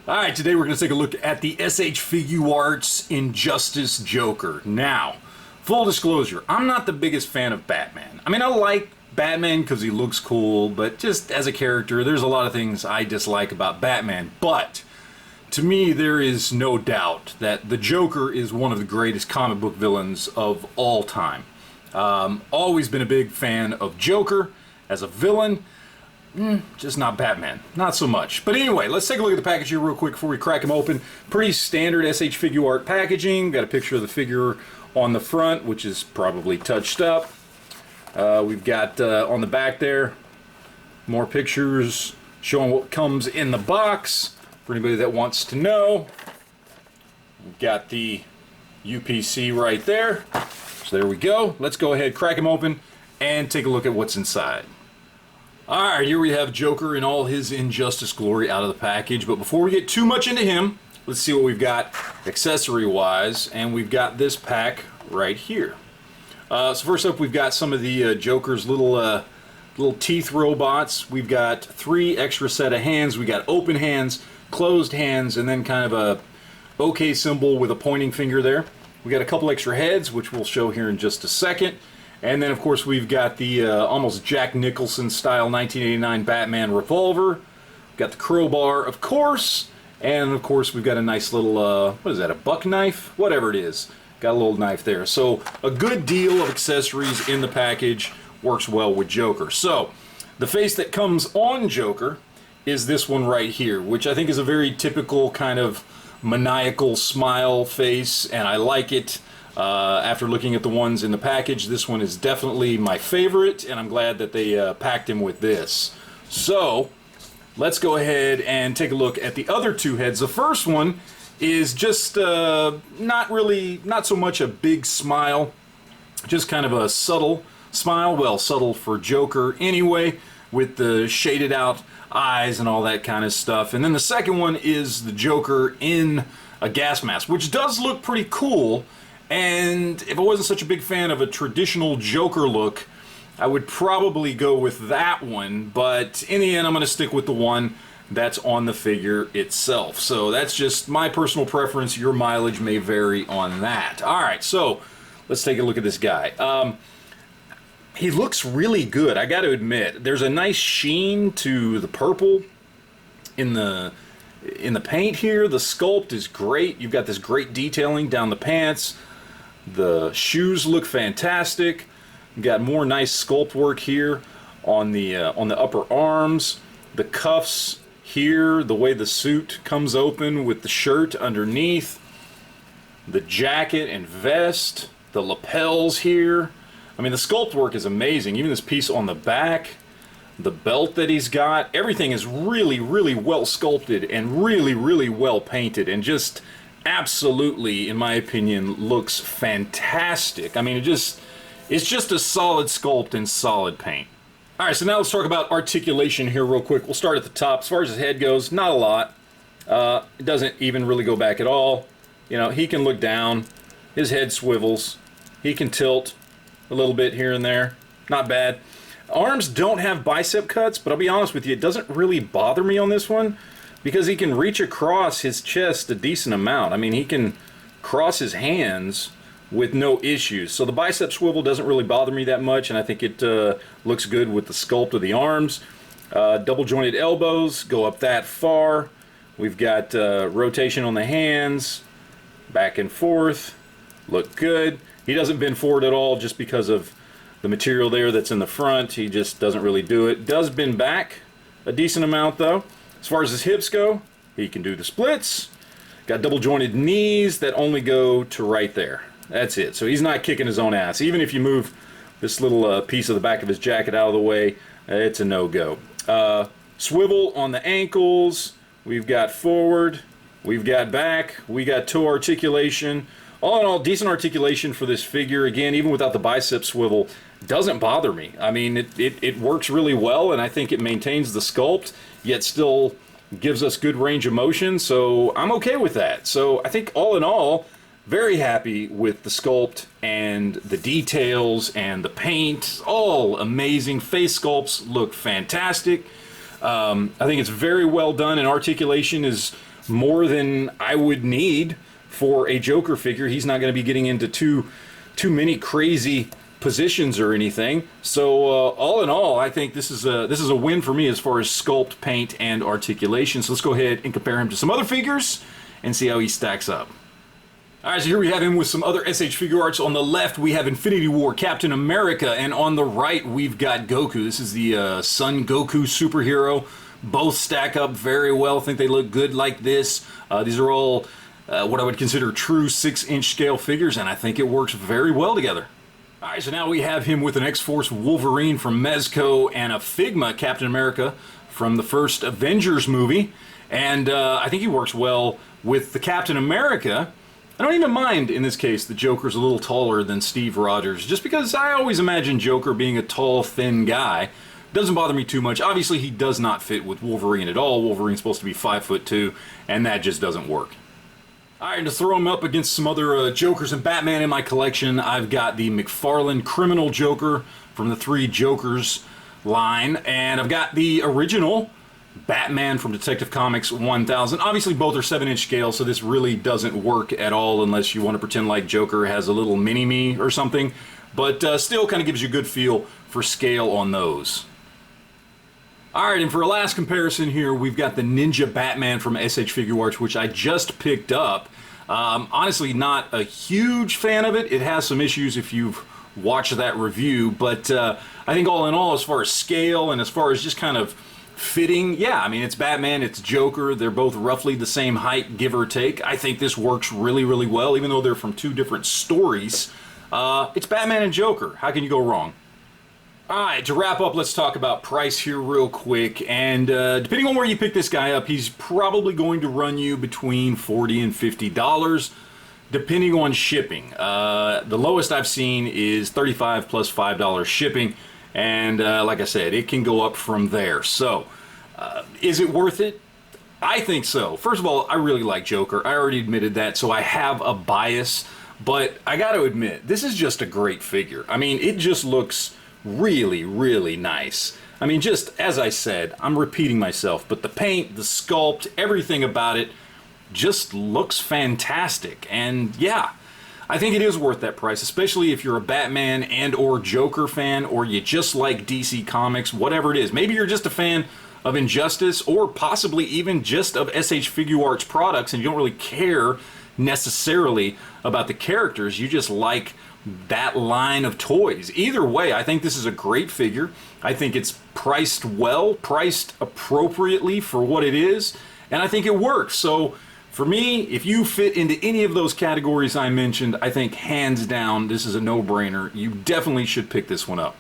Alright, today we're going to take a look at the SH Figuarts Injustice Joker. Now, full disclosure, I'm not the biggest fan of Batman. I mean, I like Batman because he looks cool, but just as a character, there's a lot of things I dislike about Batman. But, to me, there is no doubt that the Joker is one of the greatest comic book villains of all time. Always been a big fan of Joker as a villain. Just not Batman. Not so much. But anyway, let's take a look at the package here real quick before we crack him open. Pretty standard SH Figuart packaging. Got a picture of the figure on the front, which is probably touched up. We've got on the back there more pictures showing what comes in the box for anybody that wants to know. We've got the UPC right there. So there we go. Let's go ahead, crack him open, and take a look at what's inside. Alright, here we have Joker in all his injustice glory out of the package, but before we get too much into him, let's see what we've got accessory-wise, and we've got this pack right here. So first up, we've got some of the Joker's little teeth robots. We've got 3 extra set of hands. We got open hands, closed hands, and then kind of a OK symbol with a pointing finger there. We got a couple extra heads, which we'll show here in just a second. And then, of course, we've got the almost Jack Nicholson-style 1989 Batman revolver. We've got the crowbar, of course. And, of course, we've got a nice little, what is that, a buck knife? Whatever it is. Got a little knife there. So, a good deal of accessories in the package. Works well with Joker. So, the face that comes on Joker is this one right here, which I think is a very typical kind of maniacal smile face, and I like it. After looking at the ones in the package, this one is definitely my favorite, and I'm glad that they packed him with this. So, let's go ahead and take a look at the other 2 heads. The first one is just not so much a big smile, just kind of a subtle smile. Well, subtle for Joker anyway, with the shaded out eyes and all that kind of stuff. And then the second one is the Joker in a gas mask, which does look pretty cool. And if I wasn't such a big fan of a traditional Joker look, I would probably go with that one. But in the end, I'm going to stick with the one that's on the figure itself. So that's just my personal preference. Your mileage may vary on that. All right, so let's take a look at this guy. He looks really good, I got to admit. There's a nice sheen to the purple in the paint here. The sculpt is great. You've got this great detailing down the pants. The shoes look fantastic. You've got more nice sculpt work here on the upper arms. The cuffs here, the way the suit comes open with the shirt underneath. The jacket and vest. The lapels here. I mean, the sculpt work is amazing. Even this piece on the back. The belt that he's got. Everything is really, really well sculpted and really, really well painted. And just absolutely, in my opinion, looks fantastic. I mean, it's just a solid sculpt and solid paint. Alright, so now let's talk about articulation here real quick. We'll start at the top. As far as his head goes, not a lot. It doesn't even really go back at all. You know, he can look down. His head swivels. He can tilt a little bit here and there. Not bad. Arms don't have bicep cuts, but I'll be honest with you, it doesn't really bother me on this one, because he can reach across his chest a decent amount. I mean, he can cross his hands with no issues. So the bicep swivel doesn't really bother me that much, and I think it looks good with the sculpt of the arms. Double jointed elbows go up that far. We've got rotation on the hands, back and forth. Look good. He doesn't bend forward at all just because of the material there that's in the front. He just doesn't really do it. Does bend back a decent amount though. As far as his hips go, he can do the splits. Got double jointed knees that only go to right there. That's it. So he's not kicking his own ass. Even if you move this little piece of the back of his jacket out of the way, it's a no-go. Swivel on the ankles. We've got forward. We've got back. We got toe articulation. All in all, decent articulation for this figure. Again, even without the bicep swivel, doesn't bother me. I mean, it works really well, and I think it maintains the sculpt, yet still gives us good range of motion, so I'm okay with that. So I think all in all, very happy with the sculpt and the details and the paint. All amazing. Face sculpts look fantastic. I think it's very well done, and articulation is more than I would need for a Joker figure. He's not going to be getting into too many crazy positions or anything. So all in all, I think this is a win for me as far as sculpt, paint, and articulation. So let's go ahead and compare him to some other figures and see how he stacks up. Alright, so here we have him with some other SH Figuarts. On the left, we have Infinity War, Captain America, and on the right, we've got Goku. This is the Son Goku superhero. Both stack up very well. I think they look good like this. These are all what I would consider true 6-inch scale figures, and I think it works very well together. Alright, so now we have him with an X-Force Wolverine from Mezco and a Figma Captain America from the first Avengers movie. And I think he works well with the Captain America. I don't even mind, in this case, the Joker's a little taller than Steve Rogers, just because I always imagine Joker being a tall, thin guy. Doesn't bother me too much. Obviously, he does not fit with Wolverine at all. Wolverine's supposed to be 5'2", and that just doesn't work. Alright, to throw him up against some other Jokers and Batman in my collection, I've got the McFarlane Criminal Joker from the Three Jokers line, and I've got the original Batman from Detective Comics 1000. Obviously both are 7-inch scale, so this really doesn't work at all unless you want to pretend like Joker has a little mini-me or something, but still kind of gives you a good feel for scale on those. Alright, and for a last comparison here, we've got the Ninja Batman from SH Figuarts, which I just picked up. Honestly, not a huge fan of it. It has some issues if you've watched that review, but I think all in all, as far as scale and as far as just kind of fitting, yeah, I mean, it's Batman, it's Joker, they're both roughly the same height, give or take. I think this works really, really well, even though they're from two different stories. It's Batman and Joker. How can you go wrong? Alright, to wrap up, let's talk about price here real quick. And depending on where you pick this guy up, he's probably going to run you between $40 and $50, depending on shipping. The lowest I've seen is $35 plus $5 shipping. And like I said, it can go up from there. So, is it worth it? I think so. First of all, I really like Joker. I already admitted that, so I have a bias. But I got to admit, this is just a great figure. I mean, it just looks really, really nice. I mean, just as I said, I'm repeating myself, but the paint, the sculpt, everything about it just looks fantastic. And yeah, I think it is worth that price, especially if you're a Batman and or Joker fan, or you just like DC Comics, whatever it is. Maybe you're just a fan of Injustice, or possibly even just of SH Figuarts products, and you don't really care necessarily about the characters. You just like that line of toys. Either way, I think this is a great figure. I think it's priced well, priced appropriately for what it is, and I think it works. So for me, if you fit into any of those categories I mentioned, I think hands down this is a no-brainer. You definitely should pick this one up.